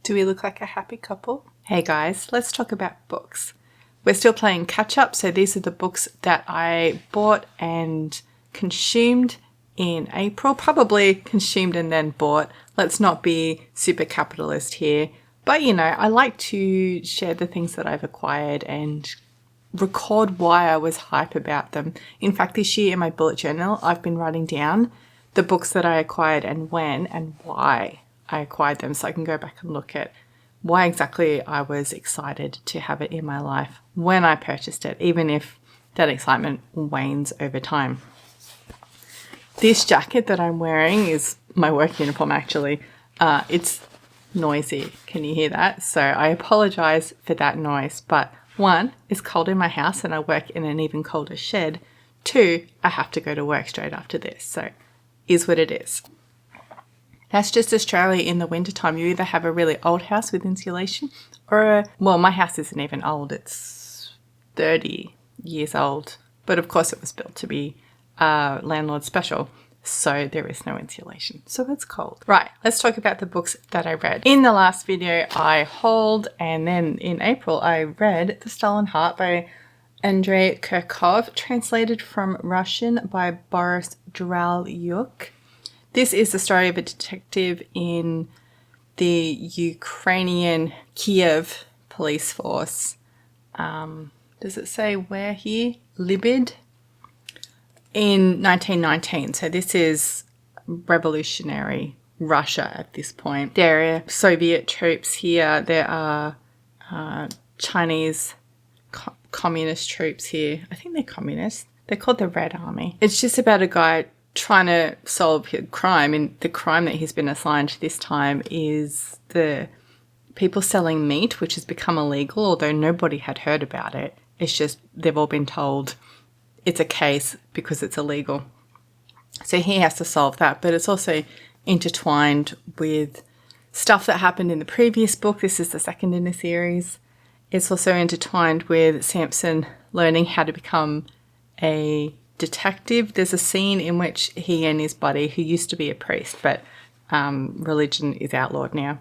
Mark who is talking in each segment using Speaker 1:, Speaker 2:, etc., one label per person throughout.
Speaker 1: Do we look like a happy couple? Hey guys, let's talk about books. We're still playing catch up, so these are the books that I bought and consumed in April. Probably consumed and then bought. Let's not be super capitalist here. But you know, I like to share the things that I've acquired and record why I was hype about them. In fact, this year in my bullet journal, I've been writing down the books that I acquired and when and why I acquired them, so I can go back and look at why exactly I was excited to have it in my life when I purchased it, even if that excitement wanes over time. This jacket that I'm wearing is my work uniform actually. It's noisy. Can you hear that? So I apologize for that noise, but one, it's cold in my house and I work in an even colder shed. Two, I have to go to work straight after this, so is what it is. That's just Australia in the wintertime. You either have a really old house with insulation or well, my house isn't even old. It's 30 years old. But of course it was built to be landlord special. So there is no insulation. So it's cold. Right, let's talk about the books that I read. In the last video I hauled, and then in April I read The Stolen Heart by Andrey Kurkov, translated from Russian by Boris Dralyuk. This is the story of a detective in the Ukrainian Kiev police force. Does it say where here? Libid? In 1919. So this is revolutionary Russia at this point. There are Soviet troops here. There are Chinese communist troops here. I think they're communists. They're called the Red Army. It's just about a guy trying to solve a crime, and the crime that he's been assigned this time is the people selling meat, which has become illegal, although nobody had heard about it. It's just they've all been told it's a case because it's illegal. So he has to solve that, but it's also intertwined with stuff that happened in the previous book. This is the second in the series. It's also intertwined with Samson learning how to become a detective. There's a scene in which he and his buddy, who used to be a priest, but religion is outlawed now,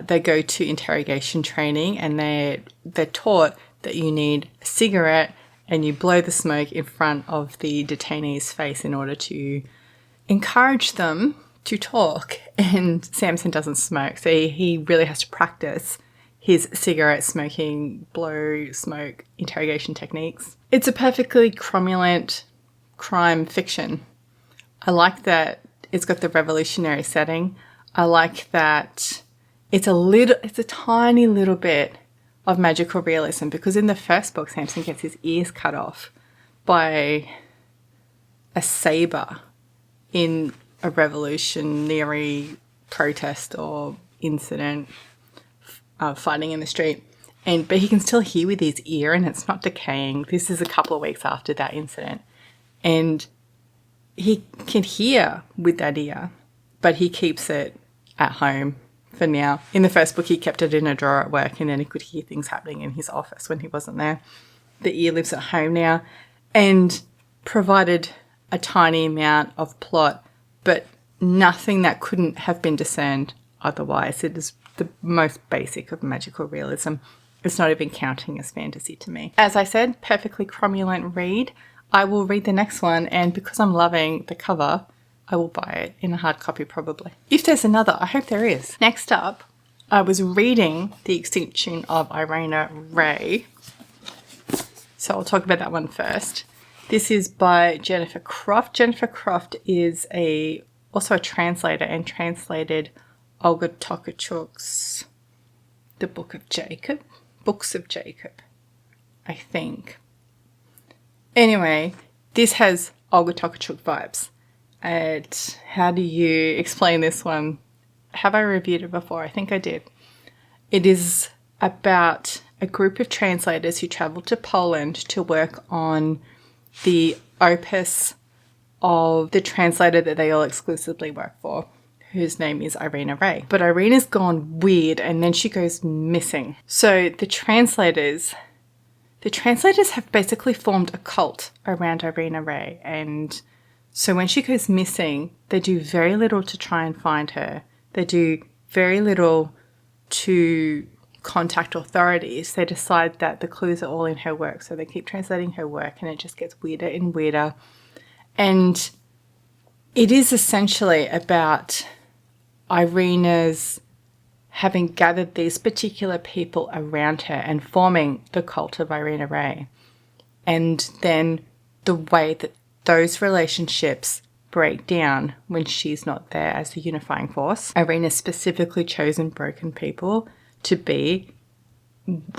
Speaker 1: they go to interrogation training, and they're taught that you need a cigarette and you blow the smoke in front of the detainee's face in order to encourage them to talk. And Samson doesn't smoke, so he really has to practice his cigarette smoking, blow smoke interrogation techniques. It's a perfectly cromulent crime fiction. I like that it's got the revolutionary setting. I like that it's a tiny little bit of magical realism, because in the first book, Samson gets his ears cut off by a saber in a revolutionary protest or incident, fighting in the street. But he can still hear with his ear, and it's not decaying. This is a couple of weeks after that incident. And he can hear with that ear, but he keeps it at home for now. In the first book, he kept it in a drawer at work, and then he could hear things happening in his office when he wasn't there. The ear lives at home now, and provided a tiny amount of plot, but nothing that couldn't have been discerned otherwise. It is the most basic of magical realism. It's not even counting as fantasy to me. As I said, perfectly cromulent read. I will read the next one, and because I'm loving the cover, I will buy it in a hard copy probably. If there's another, I hope there is. Next up, I was reading The Extinction of Irena Ray. So I'll talk about that one first. This is by Jennifer Croft. Jennifer Croft is also a translator, and translated Olga Tokarczuk's The Books of Jacob, I think. Anyway, this has Olga Tokarczuk vibes. How do you explain this one? Have I reviewed it before? I think I did. It is about a group of translators who travel to Poland to work on the opus of the translator that they all exclusively work for, whose name is Irena Ray. But Irena's gone weird, and then she goes missing. So the translators have basically formed a cult around Irena Ray, and so when she goes missing, they do very little to try and find her. They do very little to contact authorities, they decide that the clues are all in her work. So they keep translating her work and it just gets weirder and weirder. And it is essentially about Irena's having gathered these particular people around her and forming the cult of Irena Rey. And then the way that those relationships break down when she's not there as the unifying force. Irena's specifically chosen broken people to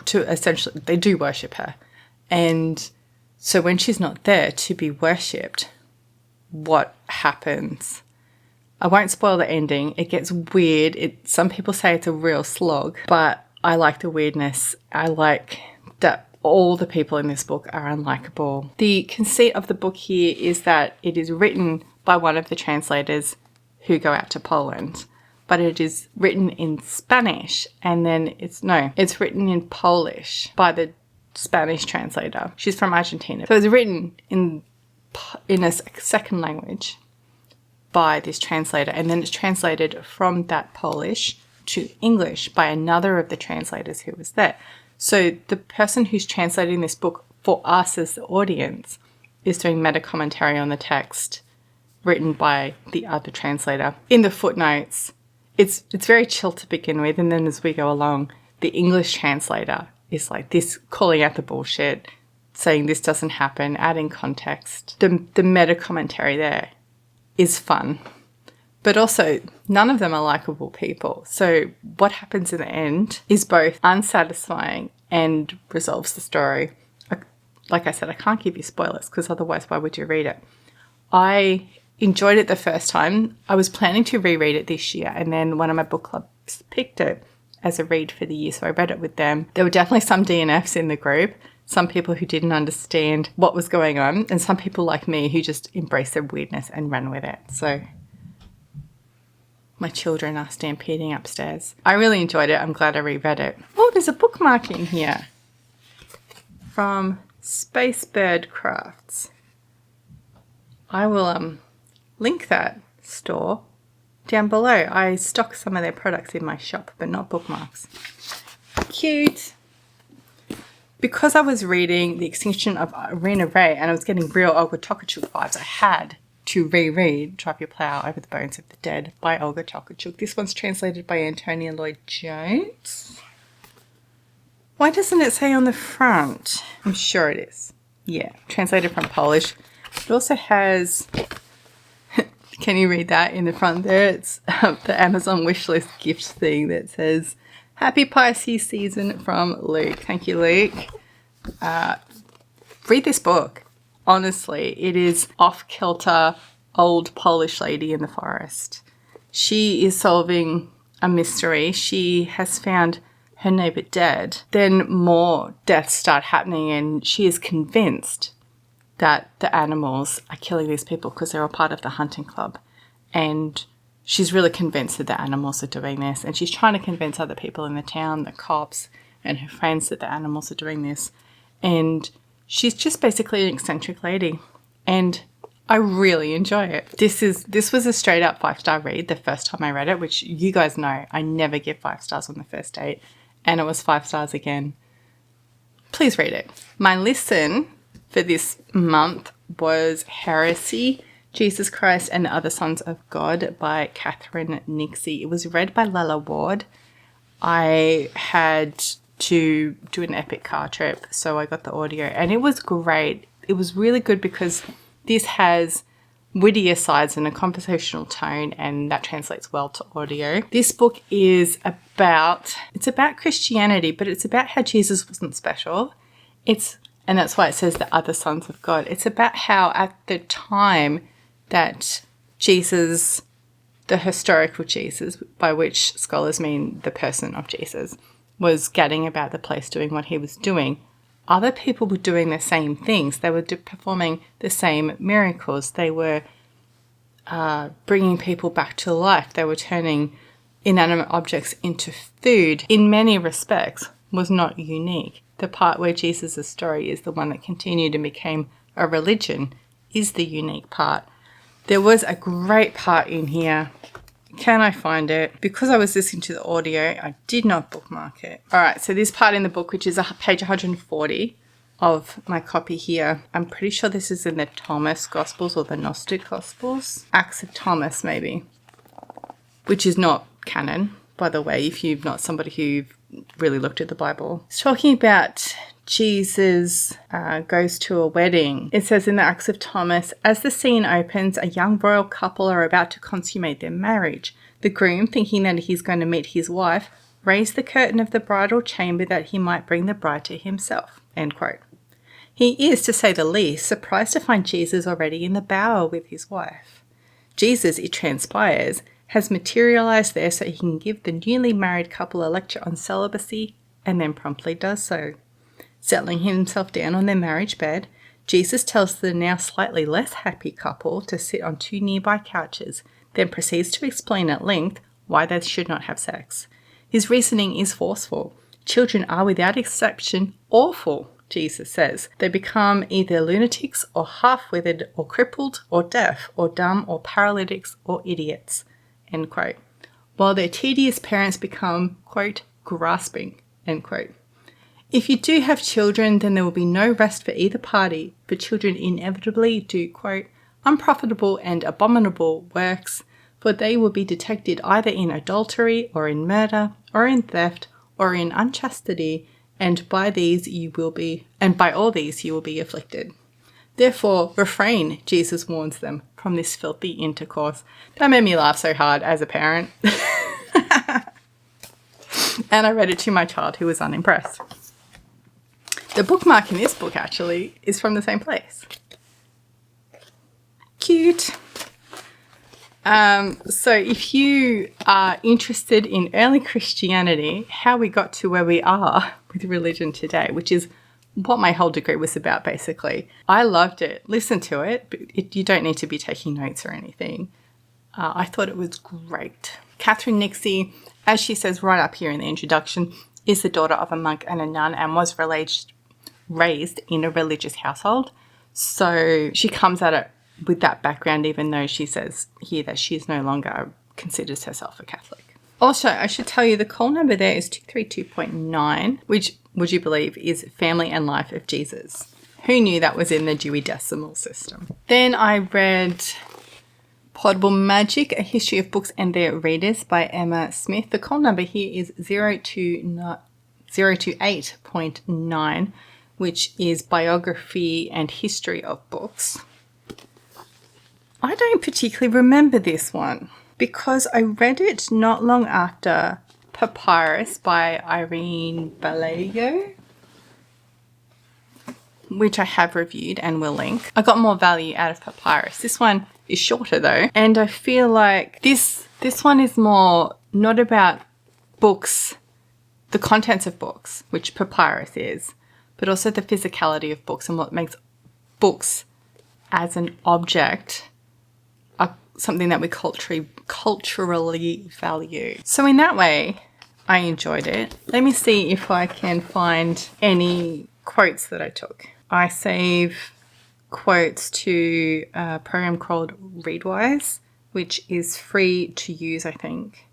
Speaker 1: essentially, they do worship her. And so when she's not there to be worshipped, what happens? I won't spoil the ending. It gets weird. Some people say it's a real slog, but I like the weirdness. I like that all the people in this book are unlikable. The conceit of the book here is that it is written by one of the translators who go out to Poland, but it is written in Spanish, and then it's written in Polish by the Spanish translator. She's from Argentina. So it's written in a second language by this translator, and then it's translated from that Polish to English by another of the translators who was there. So the person who's translating this book for us as the audience is doing meta commentary on the text written by the other translator. In the footnotes, it's very chill to begin with, and then as we go along, the English translator is like this, calling out the bullshit, saying this doesn't happen, adding context. The meta commentary there is fun, but also none of them are likable people. So what happens in the end is both unsatisfying and resolves the story. Like I said, I can't give you spoilers because otherwise why would you read it? I enjoyed it the first time. I was planning to reread it this year, and then one of my book clubs picked it as a read for the year, so I read it with them. There were definitely some DNFs in the group, some people who didn't understand what was going on, and some people like me who just embraced their weirdness and ran with it. So my children are stampeding upstairs. I really enjoyed it. I'm glad I reread it. Oh, there's a bookmark in here from Space Bird Crafts. I will link that store down below. I stock some of their products in my shop, but not bookmarks. Cute. Because I was reading The Extinction of Irena Rey and I was getting real Olga Tokarczuk vibes, I had to reread Drive Your Plow Over the Bones of the Dead by Olga Tokarczuk. This one's translated by Antonia Lloyd-Jones. Why doesn't it say on the front? I'm sure it is. Yeah, translated from Polish. It also has, can you read that in the front there? It's the Amazon wishlist gift thing that says, Happy Pisces season from Luke. Thank you, Luke. Read this book. Honestly, it is off-kilter old Polish lady in the forest. She is solving a mystery. She has found her neighbour dead. Then more deaths start happening and she is convinced that the animals are killing these people because they're all part of the hunting club. And she's really convinced that the animals are doing this. And she's trying to convince other people in the town, the cops and her friends, that the animals are doing this. And she's just basically an eccentric lady. And I really enjoy it. This was a straight up 5-star read the first time I read it, which you guys know I never give 5 stars on the first date. And it was 5 stars again. Please read it. My listen for this month was Heresy, Jesus Christ and the Other Sons of God by Catherine Nixey. It was read by Lella Ward. I had to do an epic car trip, so I got the audio, and it was great. It was really good because this has witty asides and a conversational tone, and that translates well to audio. This book is about Christianity, but it's about how Jesus wasn't special. And that's why it says the other sons of God. It's about how at the time that Jesus, the historical Jesus, by which scholars mean the person of Jesus, was gadding about the place doing what he was doing, other people were doing the same things. They were performing the same miracles. They were bringing people back to life. They were turning inanimate objects into food. In many respects, was not unique. The part where Jesus' story is the one that continued and became a religion is the unique part. There was a great part in here Can I find it? Because I was listening to the audio, I did not bookmark it. All right, so this part in the book, which is page 140 of my copy here, I'm pretty sure this is in the Thomas Gospels or the Gnostic Gospels. Acts of Thomas, maybe, which is not canon, by the way, if you're not somebody who really looked at the Bible. It's talking about Jesus goes to a wedding. It says in the Acts of Thomas, as the scene opens, a young royal couple are about to consummate their marriage. The groom, thinking that he's going to meet his wife, raised the curtain of the bridal chamber that he might bring the bride to himself. End quote. He is, to say the least, surprised to find Jesus already in the bower with his wife. Jesus, it transpires, has materialized there so he can give the newly married couple a lecture on celibacy, and then promptly does so. Settling himself down on their marriage bed, Jesus tells the now slightly less happy couple to sit on two nearby couches, then proceeds to explain at length why they should not have sex. His reasoning is forceful. Children are without exception awful, Jesus says. They become either lunatics or half-withered or crippled or deaf or dumb or paralytics or idiots. End quote. While their tedious parents become, quote, grasping, end quote. If you do have children, then there will be no rest for either party, for children inevitably do, quote, unprofitable and abominable works, for they will be detected either in adultery or in murder or in theft or in unchastity, and by all these you will be afflicted. Therefore, refrain, Jesus warns them, from this filthy intercourse. That made me laugh so hard as a parent. And I read it to my child who was unimpressed. The bookmark in this book actually is from the same place. Cute. So if you are interested in early Christianity, how we got to where we are with religion today, which is what my whole degree was about basically. I loved it. Listen to it, but you don't need to be taking notes or anything. I thought it was great. Catherine Nixey, as she says right up here in the introduction, is the daughter of a monk and a nun and was raised in a religious household. So she comes at it with that background, even though she says here that she is no longer considers herself a Catholic. Also, I should tell you the call number there is 232.9, which, would you believe, is Family and Life of Jesus. Who knew that was in the Dewey Decimal System? Then I read Portable Magic, A History of Books and Their Readers by Emma Smith. The call number here is 028.9, which is Biography and History of Books. I don't particularly remember this one because I read it not long after Papyrus by Irene Balayo, which I have reviewed and will link. I got more value out of Papyrus. This one is shorter though, and I feel like this one is more not about books, the contents of books, which Papyrus is, but also the physicality of books and what makes books as an object something that we culturally value. So in that way, I enjoyed it. Let me see if I can find any quotes that I took. I save quotes to a program called Readwise, which is free to use, I think.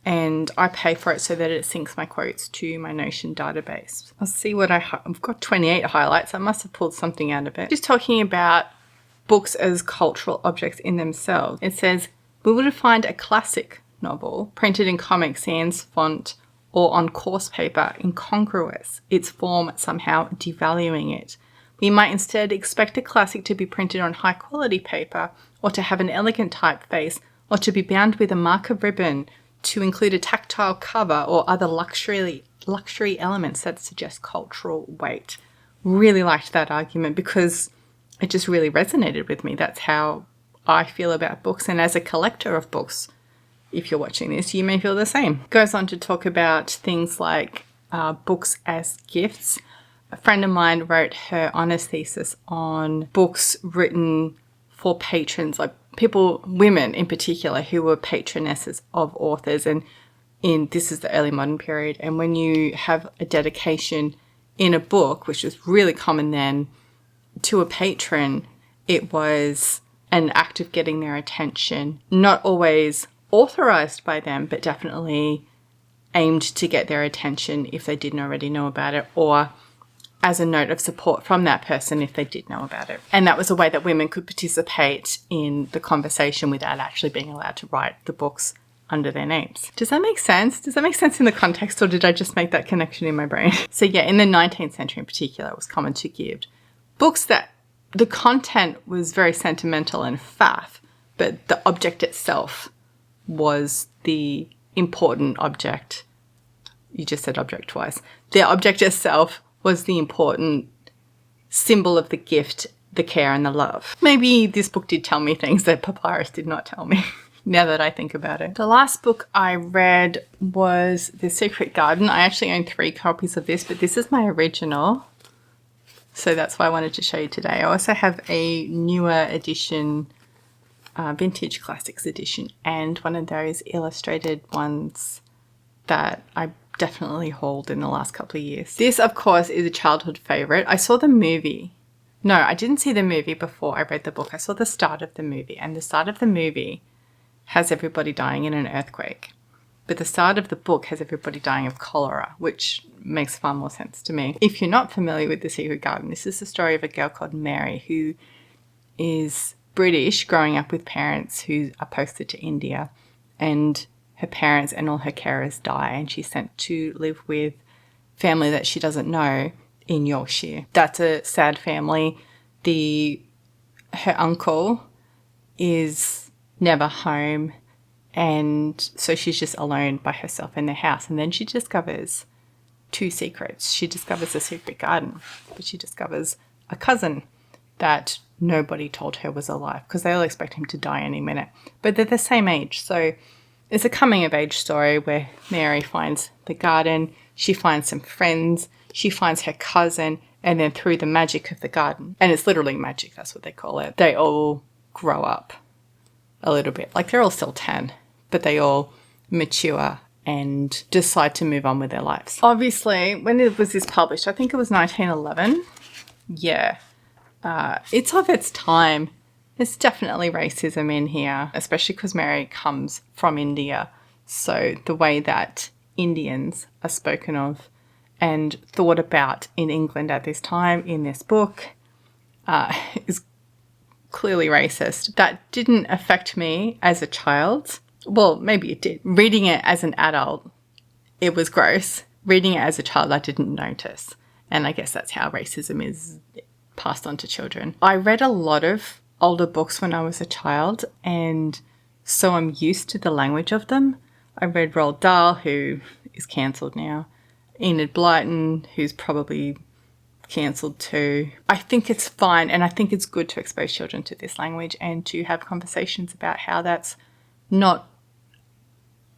Speaker 1: And I pay for it so that it syncs my quotes to my Notion database. I'll see what I've got 28 highlights. I must have pulled something out of it. Just talking about books as cultural objects in themselves. It says, we would find a classic novel printed in Comic Sans font or on coarse paper incongruous, its form somehow devaluing it. We might instead expect a classic to be printed on high quality paper or to have an elegant typeface or to be bound with a marker ribbon, to include a tactile cover or other luxury elements that suggest cultural weight. Really liked that argument because it just really resonated with me. That's how I feel about books. And as a collector of books, if you're watching this, you may feel the same. Goes on to talk about things like books as gifts. A friend of mine wrote her honours thesis on books written for patrons, like people, women in particular, who were patronesses of authors. And this is the early modern period. And when you have a dedication in a book, which was really common then, to a patron, it was an act of getting their attention, not always authorized by them, but definitely aimed to get their attention if they didn't already know about it, or as a note of support from that person if they did know about it. And that was a way that women could participate in the conversation without actually being allowed to write the books under their names. Does that make sense? Does that make sense in the context, or did I just make that connection in my brain? So yeah, in the 19th century in particular, it was common to give books that the content was very sentimental and faff, but the object itself was the important object. You just said object twice. The object itself was the important symbol of the gift, the care, and the love. Maybe this book did tell me things that Papyrus did not tell me, now that I think about it. The last book I read was The Secret Garden. I actually own 3 copies of this, but this is my original, so that's why I wanted to show you today. I also have a newer edition, Vintage Classics edition, and one of those illustrated ones that I definitely hauled in the last couple of years. This, of course, is a childhood favorite. I saw the movie. No, I didn't see the movie before I read the book. I saw the start of the movie, and the start of the movie has everybody dying in an earthquake. But the start of the book has everybody dying of cholera, which makes far more sense to me. If you're not familiar with The Secret Garden, this is the story of a girl called Mary who is British, growing up with parents who are posted to India, and her parents and all her carers die, and she's sent to live with family that she doesn't know in Yorkshire. That's a sad family. Her uncle is never home, and so she's just alone by herself in the house. And then she discovers 2 secrets. She discovers the secret garden, but she discovers a cousin that nobody told her was alive, because they all expect him to die any minute. But they're the same age, so it's a coming-of-age story where Mary finds the garden, she finds some friends, she finds her cousin, and then through the magic of the garden, and it's literally magic, that's what they call it, they all grow up a little bit. Like, they're all still 10, but they all mature and decide to move on with their lives. Obviously, when was this published? I think it was 1911. Yeah. It's of its time. There's definitely racism in here, especially because Mary comes from India. So the way that Indians are spoken of and thought about in England at this time in this book is clearly racist. That didn't affect me as a child. Well, maybe it did. Reading it as an adult, it was gross. Reading it as a child, I didn't notice. And I guess that's how racism is passed on to children. I read a lot of older books when I was a child, and so I'm used to the language of them. I read Roald Dahl, who is cancelled now. Enid Blyton, who's probably cancelled too. I think it's fine, and I think it's good to expose children to this language and to have conversations about how that's not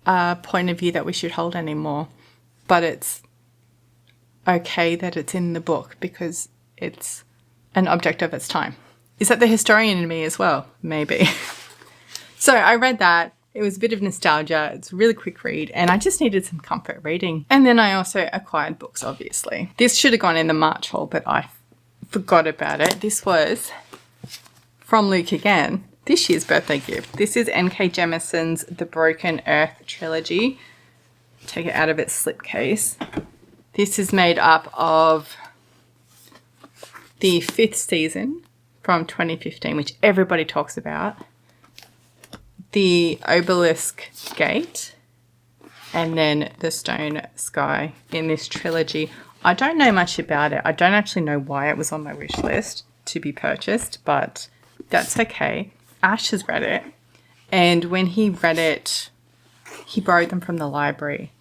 Speaker 1: a point of view that we should hold anymore. But it's okay that it's in the book because it's an object of its time. Is that the historian in me as well? Maybe. So I read that. It was a bit of nostalgia. It's a really quick read, and I just needed some comfort reading. And then I also acquired books, obviously. This should have gone in the March haul, but I forgot about it. This was from Luke again, this year's birthday gift. This is N.K. Jemisin's The Broken Earth trilogy. Take it out of its slipcase. This is made up of the 5th season from 2015, which everybody talks about, the Obelisk Gate, and then the Stone Sky in this trilogy. I don't know much about it. I don't actually know why it was on my wish list to be purchased, but that's okay. Ash has read it, and when he read it, he borrowed them from the library,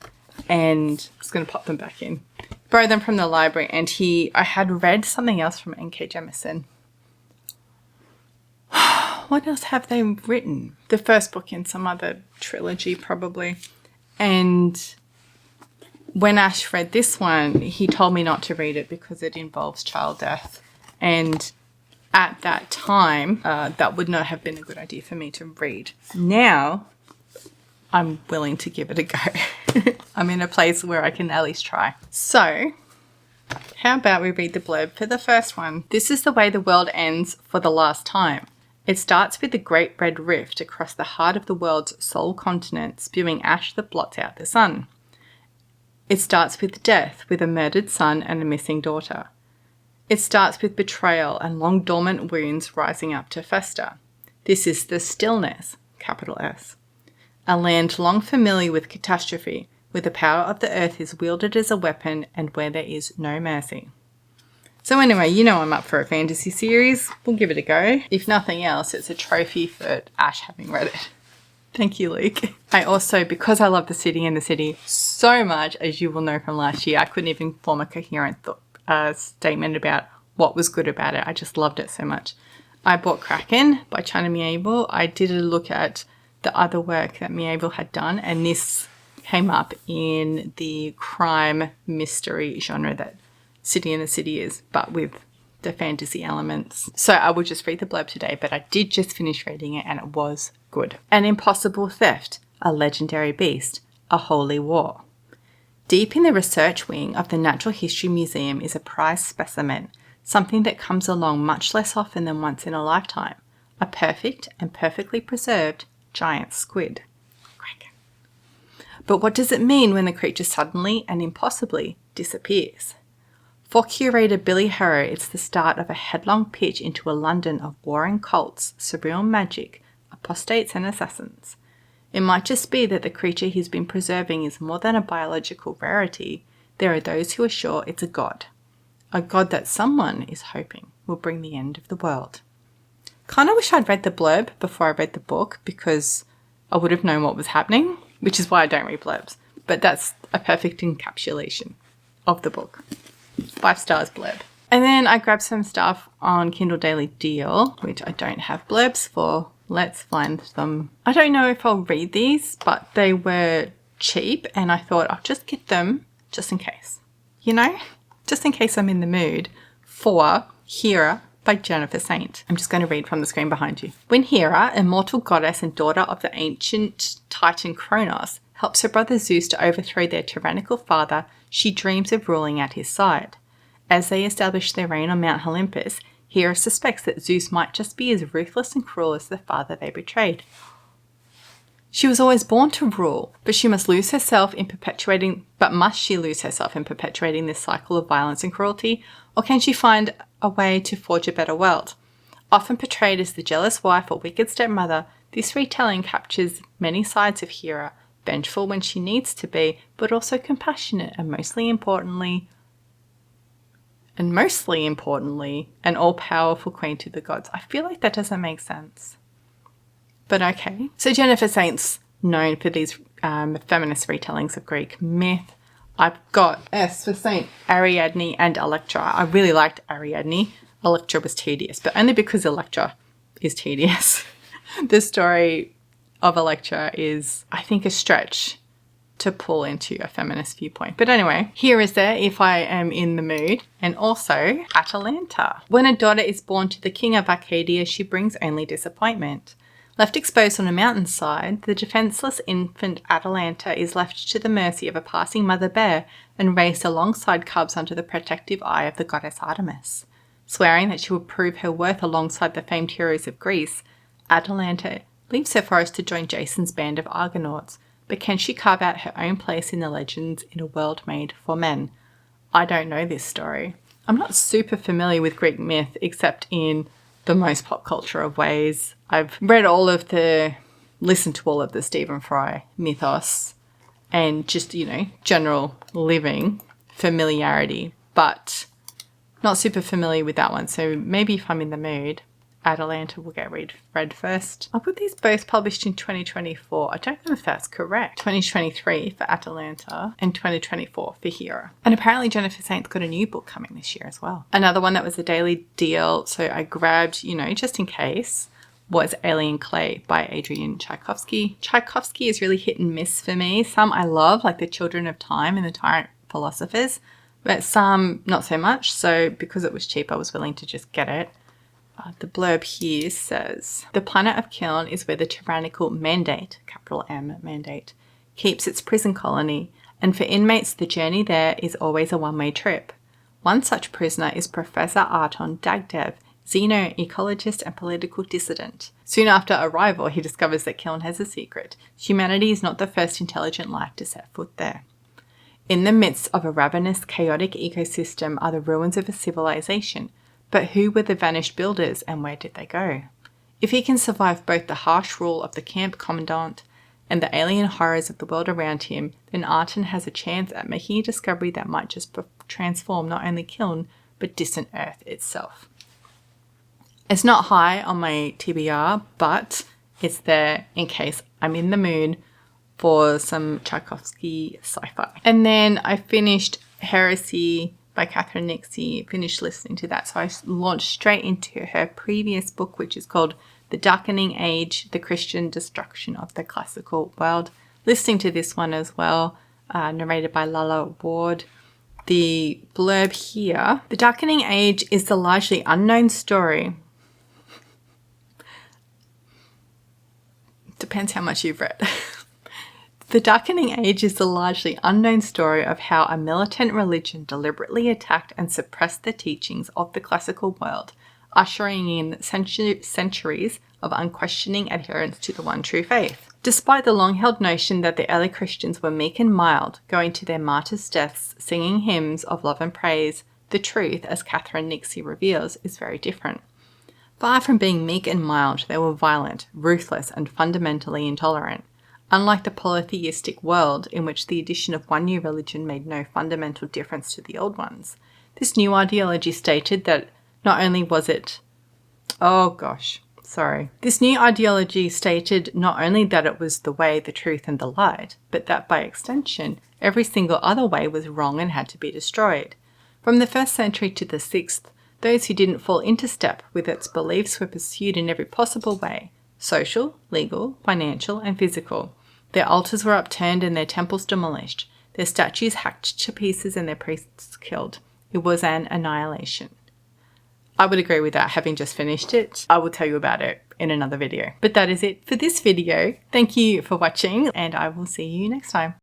Speaker 1: and I'm just going to pop them back in. Borrowed them from the library, and I had read something else from N.K. Jemisin. What else have they written? The first book in some other trilogy, probably. And when Ash read this one, he told me not to read it because it involves child death. And at that time, that would not have been a good idea for me to read. Now, I'm willing to give it a go. I'm in a place where I can at least try. So, how about we read the blurb for the first one? This is the way the world ends for the last time. It starts with the Great Red Rift across the heart of the world's sole continent, spewing ash that blots out the sun. It starts with death, with a murdered son and a missing daughter. It starts with betrayal and long dormant wounds rising up to fester. This is the stillness, capital S. A land long familiar with catastrophe, where the power of the earth is wielded as a weapon and where there is no mercy. So anyway, you know I'm up for a fantasy series. We'll give it a go. If nothing else, it's a trophy for Ash having read it. Thank you, Luke. I also, because I love the city and the city so much, as you will know from last year, I couldn't even form a coherent statement about what was good about it. I just loved it so much. I bought Kraken by China Miéville. I did a look at the other work that Miéville had done, and this came up in the crime mystery genre that City and the City is, but with the fantasy elements. So I will just read the blurb today, but I did just finish reading it and it was good. An impossible theft, a legendary beast, a holy war. Deep in the research wing of the Natural History Museum is a prized specimen, something that comes along much less often than once in a lifetime, a perfect and perfectly preserved giant squid. Kraken. But what does it mean when the creature suddenly and impossibly disappears? For curator Billy Harrow, it's the start of a headlong pitch into a London of warring cults, surreal magic, apostates and assassins. It might just be that the creature he's been preserving is more than a biological rarity. There are those who are sure it's a god that someone is hoping will bring the end of the world. Kind of wish I'd read the blurb before I read the book because I would have known what was happening, which is why I don't read blurbs. But that's a perfect encapsulation of the book. 5 stars blurb. And then I grabbed some stuff on Kindle Daily Deal, which I don't have blurbs for. Let's find them. I don't know if I'll read these, but they were cheap and I thought I'll just get them just in case. You know? Just in case I'm in the mood for Hera by Jennifer Saint. I'm just going to read from the screen behind you. When Hera, immortal goddess and daughter of the ancient titan Kronos, helps her brother Zeus to overthrow their tyrannical father, she dreams of ruling at his side. As they establish their reign on Mount Olympus, Hera suspects that Zeus might just be as ruthless and cruel as the father they betrayed. She was always born to rule, but must she lose herself in perpetuating this cycle of violence and cruelty, or can she find a way to forge a better world? Often portrayed as the jealous wife or wicked stepmother, this retelling captures many sides of Hera, vengeful when she needs to be, but also compassionate and mostly importantly, an all-powerful queen to the gods. I feel like that doesn't make sense. But okay. So Jennifer Saint's known for these feminist retellings of Greek myth. I've got S for Saint, Ariadne and Electra. I really liked Ariadne. Electra was tedious, but only because Electra is tedious. The story of Electra is, I think, a stretch to pull into a feminist viewpoint. But anyway, here is there if I am in the mood. And also Atalanta. When a daughter is born to the king of Arcadia, she brings only disappointment. Left exposed on a mountainside, the defenseless infant Atalanta is left to the mercy of a passing mother bear and raised alongside cubs under the protective eye of the goddess Artemis. Swearing that she will prove her worth alongside the famed heroes of Greece, Atalanta leaves her forest to join Jason's band of Argonauts. But can she carve out her own place in the legends in a world made for men? I don't know this story. I'm not super familiar with Greek myth except in the most pop culture of ways. I've listened to all of the Stephen Fry mythos and just, general living familiarity, but not super familiar with that one. So maybe if I'm in the mood, Atalanta will get read first. I'll put these both published in 2024. I don't know if that's correct. 2023 for Atalanta and 2024 for Hera. And apparently Jennifer Saint's got a new book coming this year as well. Another one that was a daily deal, so I grabbed, just in case, was Alien Clay by Adrian Tchaikovsky. Tchaikovsky is really hit and miss for me. Some I love, like The Children of Time and The Tyrant Philosophers, but some not so much. So because it was cheap, I was willing to just get it. The blurb here says, the planet of Kiln is where the tyrannical mandate, capital M mandate, keeps its prison colony, and for inmates the journey there is always a one-way trip. One such prisoner is Professor Arton Dagdev, xeno-ecologist and political dissident. Soon after arrival, he discovers that Kiln has a secret. Humanity is not the first intelligent life to set foot there. In the midst of a ravenous, chaotic ecosystem are the ruins of a civilization. But who were the vanished builders and where did they go? If he can survive both the harsh rule of the camp commandant and the alien horrors of the world around him, then Arton has a chance at making a discovery that might just transform not only Kiln, but distant Earth itself. It's not high on my TBR, but it's there in case I'm in the mood for some Tchaikovsky sci-fi. And then I finished Heresy by Catherine Nixey, finished listening to that. So I launched straight into her previous book, which is called The Darkening Age, The Christian Destruction of the Classical World. Listening to this one as well, narrated by Lala Ward. The blurb here, The Darkening Age is the largely unknown story. Depends how much you've read. The Darkening Age is the largely unknown story of how a militant religion deliberately attacked and suppressed the teachings of the classical world, ushering in centuries of unquestioning adherence to the one true faith. Despite the long-held notion that the early Christians were meek and mild, going to their martyrs' deaths, singing hymns of love and praise, the truth, as Catherine Nixey reveals, is very different. Far from being meek and mild, they were violent, ruthless, and fundamentally intolerant. Unlike the polytheistic world, in which the addition of one new religion made no fundamental difference to the old ones, this new ideology stated that not only was it... This new ideology stated not only that it was the way, the truth, and the light, but that by extension, every single other way was wrong and had to be destroyed. From the 1st century to the 6th, those who didn't fall into step with its beliefs were pursued in every possible way: social, legal, financial, and physical. Their altars were upturned and their temples demolished, their statues hacked to pieces and their priests killed. It was an annihilation. I would agree with that, having just finished it. I will tell you about it in another video. But that is it for this video. Thank you for watching, and I will see you next time.